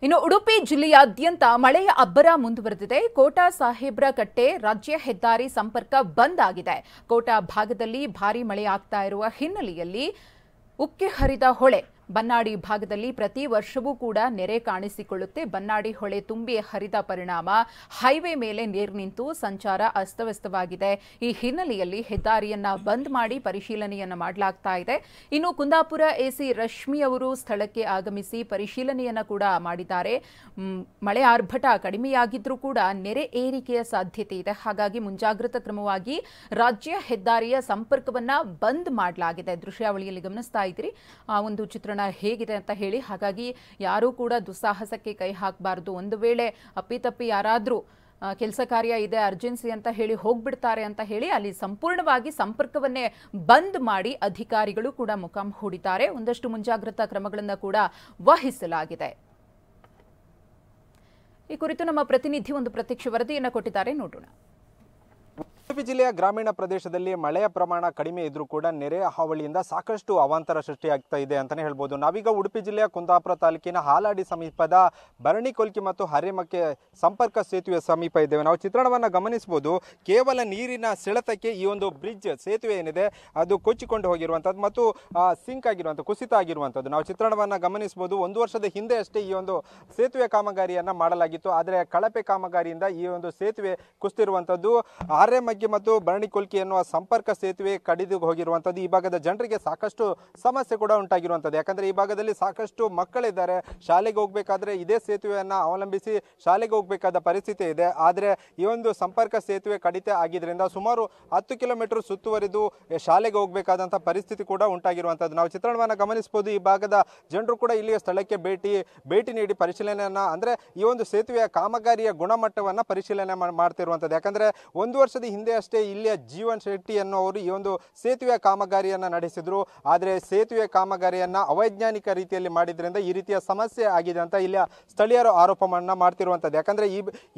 ಇನ್ನು ಉಡುಪಿ ಜಿಲ್ಲೆಯಾದ್ಯಂತ ಮಳೆಯ ಅಬ್ಬರ ಮುಂದುವರೆದಿದೆ. ಕೋಟಾ ಸಾಹೇಬ್ರ ಕಟ್ಟೆ ರಾಜ್ಯ ಹೆದ್ದಾರಿ ಸಂಪರ್ಕ ಬಂದ್ ಆಗಿದೆ. ಕೋಟಾ ಭಾಗದಲ್ಲಿ ಭಾರೀ ಮಳೆ ಆಗ್ತಾ ಇರುವ ಹಿನ್ನೆಲೆಯಲ್ಲಿ ಉಕ್ಕಿ ಹರಿದ ಹೊಳೆ ಬನ್ನಾಡಿ ಭಾಗದಲ್ಲಿ ಪ್ರತಿ ವರ್ಷವೂ ಕೂಡ ನೆರೆ ಕಾಣಿಸಿಕೊಳ್ಳುತ್ತೆ. ಬನ್ನಾಡಿ ಹೊಳೆ ತುಂಬಿ ಹರಿದ ಪರಿಣಾಮ ಹೈವೇ ಮೇಲೆ ನೀರು ನಿಂತು ಸಂಚಾರ ಅಸ್ತವ್ಯಸ್ತವಾಗಿದೆ. ಈ ಹಿನ್ನೆಲೆಯಲ್ಲಿ ಹೆದ್ದಾರಿಯನ್ನ ಬಂದ್ ಮಾಡಿ ಪರಿಶೀಲನೆಯನ್ನ ಮಾಡಲಾಗ್ತಾ ಇದೆ. ಇನ್ನು ಕುಂದಾಪುರ ಎಸಿ ರಶ್ಮಿ ಅವರು ಸ್ಥಳಕ್ಕೆ ಆಗಮಿಸಿ ಪರಿಶೀಲನೆಯನ್ನ ಕೂಡ ಮಾಡಿದ್ದಾರೆ. ಮಳೆ ಆರ್ಭಟ ಕಡಿಮೆಯಾಗಿದ್ರೂ ಕೂಡ ನೆರೆ ಏರಿಕೆಯ ಸಾಧ್ಯತೆ ಇದೆ. ಹಾಗಾಗಿ ಮುಂಜಾಗ್ರತಾ ಕ್ರಮವಾಗಿ ರಾಜ್ಯ ಹೆದ್ದಾರಿಯ ಸಂಪರ್ಕವನ್ನ ಬಂದ್ ಮಾಡಲಾಗಿದೆ. ದೃಶ್ಯಾವಳಿಯಲ್ಲಿ ಗಮನಿಸ್ತಾ ಇದ್ದೀರಿ ಆ ಒಂದು ಚಿತ್ರಣ ಹೇಗಿದೆ ಅಂತ ಹೇಳಿ. ಹಾಗಾಗಿ ಯಾರೂ ಕೂಡ ದುಸ್ಸಾಹಸಕ್ಕೆ ಕೈ ಹಾಕಬಾರದು. ಒಂದು ವೇಳೆ ಅಪ್ಪಿತಪ್ಪಿ ಯಾರಾದರೂ ಕೆಲಸ ಕಾರ್ಯ ಇದೆ ಅರ್ಜೆನ್ಸಿ ಅಂತ ಹೇಳಿ ಹೋಗ್ಬಿಡ್ತಾರೆ ಅಂತ ಹೇಳಿ ಅಲ್ಲಿ ಸಂಪೂರ್ಣವಾಗಿ ಸಂಪರ್ಕವನ್ನೇ ಬಂದ್ ಮಾಡಿ ಅಧಿಕಾರಿಗಳು ಕೂಡ ಮುಖಾಂ ಹೂಡಿದ್ದಾರೆ. ಒಂದಷ್ಟು ಮುಂಜಾಗ್ರತಾ ಕ್ರಮಗಳನ್ನು ಕೂಡ ವಹಿಸಲಾಗಿದೆ. ಈ ಕುರಿತು ನಮ್ಮ ಪ್ರತಿನಿಧಿ ಒಂದು ಪ್ರತ್ಯಕ್ಷ ವರದಿಯನ್ನು ಕೊಟ್ಟಿದ್ದಾರೆ, ನೋಡೋಣ. ಉಡುಪಿ ಜಿಲ್ಲೆಯ ಗ್ರಾಮೀಣ ಪ್ರದೇಶದಲ್ಲಿ ಮಳೆಯ ಪ್ರಮಾಣ ಕಡಿಮೆ ಇದ್ರೂ ಕೂಡ ನೆರೆ ಹಾವಳಿಯಿಂದ ಸಾಕಷ್ಟು ಅವಾಂತರ ಸೃಷ್ಟಿಯಾಗ್ತಾ ಇದೆ ಅಂತಾನೆ ಹೇಳ್ಬೋದು. ನಾವೀಗ ಉಡುಪಿ ಜಿಲ್ಲೆಯ ಕುಂದಾಪುರ ತಾಲೂಕಿನ ಹಾಲಾಡಿ ಸಮೀಪದ ಭರಣಿಕೊಲ್ಕಿ ಮತ್ತು ಹರೇಮಕ್ಕೆ ಸಂಪರ್ಕ ಸೇತುವೆ ಸಮೀಪ ಇದ್ದೇವೆ. ನಾವು ಚಿತ್ರಣವನ್ನು ಗಮನಿಸಬಹುದು. ಕೇವಲ ನೀರಿನ ಸೆಳೆತಕ್ಕೆ ಈ ಒಂದು ಬ್ರಿಡ್ಜ್ ಸೇತುವೆ ಏನಿದೆ ಅದು ಕೊಚ್ಚಿಕೊಂಡು ಹೋಗಿರುವಂಥದ್ದು ಮತ್ತು ಸಿಂಕ್ ಆಗಿರುವಂಥದ್ದು, ಕುಸಿತ ಆಗಿರುವಂಥದ್ದು ನಾವು ಚಿತ್ರಣವನ್ನು ಗಮನಿಸಬಹುದು. 1 ವರ್ಷದ ಹಿಂದೆ ಅಷ್ಟೇ ಈ ಒಂದು ಸೇತುವೆ ಕಾಮಗಾರಿಯನ್ನು ಮಾಡಲಾಗಿತ್ತು. ಆದರೆ ಕಳಪೆ ಕಾಮಗಾರಿಯಿಂದ ಈ ಒಂದು ಸೇತುವೆ ಕುಸಿತಿರುವಂಥದ್ದು. ಹರೇಮಕ್ಕೆ ಮತ್ತು ಭರಣಿಕೊಲ್ಕಿ ಎನ್ನುವ ಸಂಪರ್ಕ ಸೇತುವೆ ಕಡಿದು ಹೋಗಿರುವಂಥದ್ದು. ಈ ಭಾಗದ ಜನರಿಗೆ ಸಾಕಷ್ಟು ಸಮಸ್ಯೆ ಕೂಡ ಉಂಟಾಗಿರುವಂಥದ್ದು. ಯಾಕಂದರೆ ಈ ಭಾಗದಲ್ಲಿ ಸಾಕಷ್ಟು ಮಕ್ಕಳಿದ್ದಾರೆ. ಶಾಲೆಗೆ ಹೋಗಬೇಕಾದ್ರೆ ಇದೇ ಸೇತುವೆಯನ್ನು ಅವಲಂಬಿಸಿ ಶಾಲೆಗೆ ಹೋಗಬೇಕಾದ ಪರಿಸ್ಥಿತಿ ಇದೆ. ಆದರೆ ಈ ಒಂದು ಸಂಪರ್ಕ ಸೇತುವೆ ಕಡಿತ ಆಗಿದ್ದರಿಂದ ಸುಮಾರು 10 ಕಿಲೋಮೀಟರ್ ಸುತ್ತುವರಿದು ಶಾಲೆಗೆ ಹೋಗಬೇಕಾದಂಥ ಪರಿಸ್ಥಿತಿ ಕೂಡ ಉಂಟಾಗಿರುವಂಥದ್ದು ನಾವು ಚಿತ್ರಣವನ್ನು ಗಮನಿಸಬಹುದು. ಈ ಭಾಗದ ಜನರು ಕೂಡ ಇಲ್ಲಿಯ ಸ್ಥಳಕ್ಕೆ ಭೇಟಿ ನೀಡಿ ಪರಿಶೀಲನೆಯನ್ನು ಅಂದರೆ ಈ ಒಂದು ಸೇತುವೆಯ ಕಾಮಗಾರಿಯ ಗುಣಮಟ್ಟವನ್ನು ಪರಿಶೀಲನೆ ಮಾಡ್ತಿರುವಂಥದ್ದು. ಯಾಕಂದರೆ 1 ವರ್ಷದ ಹಿಂದೆ ಅಷ್ಟೇ ಇಲ್ಲಿಯ ಜೀವನ್ ಶೆಟ್ಟಿ ಅನ್ನೋರು ಈ ಒಂದು ಸೇತುವೆ ಕಾಮಗಾರಿಯನ್ನು ನಡೆಸಿದ್ರು. ಆದರೆ ಸೇತುವೆ ಕಾಮಗಾರಿಯನ್ನು ಅವೈಜ್ಞಾನಿಕ ರೀತಿಯಲ್ಲಿ ಮಾಡಿದ್ರಿಂದ ಈ ರೀತಿಯ ಸಮಸ್ಯೆ ಆಗಿದೆ ಅಂತ ಇಲ್ಲಿಯ ಸ್ಥಳೀಯರು ಆರೋಪವನ್ನು ಮಾಡ್ತಿರುವಂಥದ್ದು. ಯಾಕಂದರೆ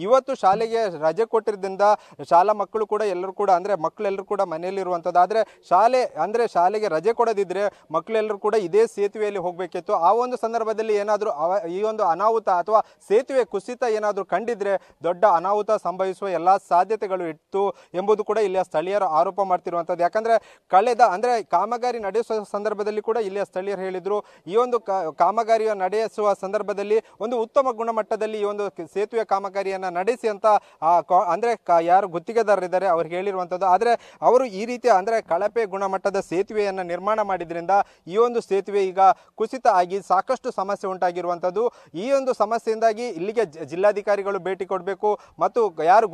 ಇವತ್ತು ಶಾಲೆಗೆ ರಜೆ ಕೊಟ್ಟಿರೋದ್ರಿಂದ ಶಾಲಾ ಮಕ್ಕಳು ಕೂಡ ಎಲ್ಲರೂ ಕೂಡ ಅಂದರೆ ಮಕ್ಕಳೆಲ್ಲರೂ ಕೂಡ ಮನೆಯಲ್ಲಿರುವಂಥದ್ದು. ಆದರೆ ಶಾಲೆಗೆ ರಜೆ ಕೊಡದಿದ್ದರೆ ಮಕ್ಕಳೆಲ್ಲರೂ ಕೂಡ ಇದೇ ಸೇತುವೆಯಲ್ಲಿ ಹೋಗಬೇಕಿತ್ತು. ಆ ಒಂದು ಸಂದರ್ಭದಲ್ಲಿ ಏನಾದರೂ ಈ ಒಂದು ಅನಾಹುತ ಅಥವಾ ಸೇತುವೆ ಕುಸಿತ ಏನಾದರೂ ಕಂಡಿದ್ರೆ ದೊಡ್ಡ ಅನಾಹುತ ಸಂಭವಿಸುವ ಎಲ್ಲ ಸಾಧ್ಯತೆಗಳು ಇತ್ತು ಎಂಬುದು ಕೂಡ ಇಲ್ಲಿಯ ಸ್ಥಳೀಯರು ಆರೋಪ ಮಾಡ್ತಿರುವಂಥದ್ದು. ಯಾಕಂದರೆ ಕಾಮಗಾರಿ ನಡೆಸುವ ಸಂದರ್ಭದಲ್ಲಿ ಕೂಡ ಇಲ್ಲಿಯ ಸ್ಥಳೀಯರು ಹೇಳಿದ್ರು, ಈ ಒಂದು ಕಾಮಗಾರಿಯ ನಡೆಸುವ ಸಂದರ್ಭದಲ್ಲಿ ಒಂದು ಉತ್ತಮ ಗುಣಮಟ್ಟದಲ್ಲಿ ಈ ಒಂದು ಸೇತುವೆ ಕಾಮಗಾರಿಯನ್ನು ನಡೆಸಿ ಅಂತ ಯಾರು ಗುತ್ತಿಗೆದಾರರಿದ್ದಾರೆ ಅವ್ರಿಗೆ ಹೇಳಿರುವಂಥದ್ದು. ಆದರೆ ಅವರು ಈ ರೀತಿಯ ಕಳಪೆ ಗುಣಮಟ್ಟದ ಸೇತುವೆಯನ್ನು ನಿರ್ಮಾಣ ಮಾಡಿದ್ರಿಂದ ಈ ಒಂದು ಸೇತುವೆ ಈಗ ಕುಸಿತ ಆಗಿ ಸಾಕಷ್ಟು ಸಮಸ್ಯೆ ಉಂಟಾಗಿರುವಂಥದ್ದು. ಈ ಒಂದು ಸಮಸ್ಯೆಯಿಂದಾಗಿ ಇಲ್ಲಿಗೆ ಜಿಲ್ಲಾಧಿಕಾರಿಗಳು ಭೇಟಿ ಕೊಡಬೇಕು ಮತ್ತು ಯಾರು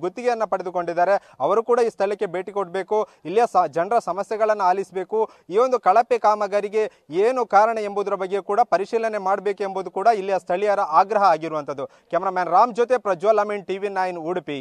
ಗುತ್ತಿಗೆಯನ್ನು ಪಡೆದುಕೊಂಡಿದ್ದಾರೆ ಅವರು ಕೂಡ ಈ ಸ್ಥಳಕ್ಕೆ ಭೇಟಿ ಕೊಡಬೇಕು. ಇಲ್ಲಿಯ ಜನರ ಸಮಸ್ಯೆಗಳನ್ನು ಆಲಿಸಬೇಕು. ಈ ಒಂದು ಕಳಪೆ ಕಾಮಗಾರಿಗೆ ಏನು ಕಾರಣ ಎಂಬುದರ ಬಗ್ಗೆ ಕೂಡ ಪರಿಶೀಲನೆ ಮಾಡಬೇಕು ಎಂಬುದು ಕೂಡ ಇಲ್ಲಿಯ ಸ್ಥಳೀಯರ ಆಗ್ರಹ ಆಗಿರುವಂಥದ್ದು. ಕ್ಯಾಮರಾಮ್ಯಾನ್ ರಾಮ್ ಜೊತೆ ಪ್ರಜ್ವಲ್ ಅಮೀನ್, TV9 ಉಡುಪಿ.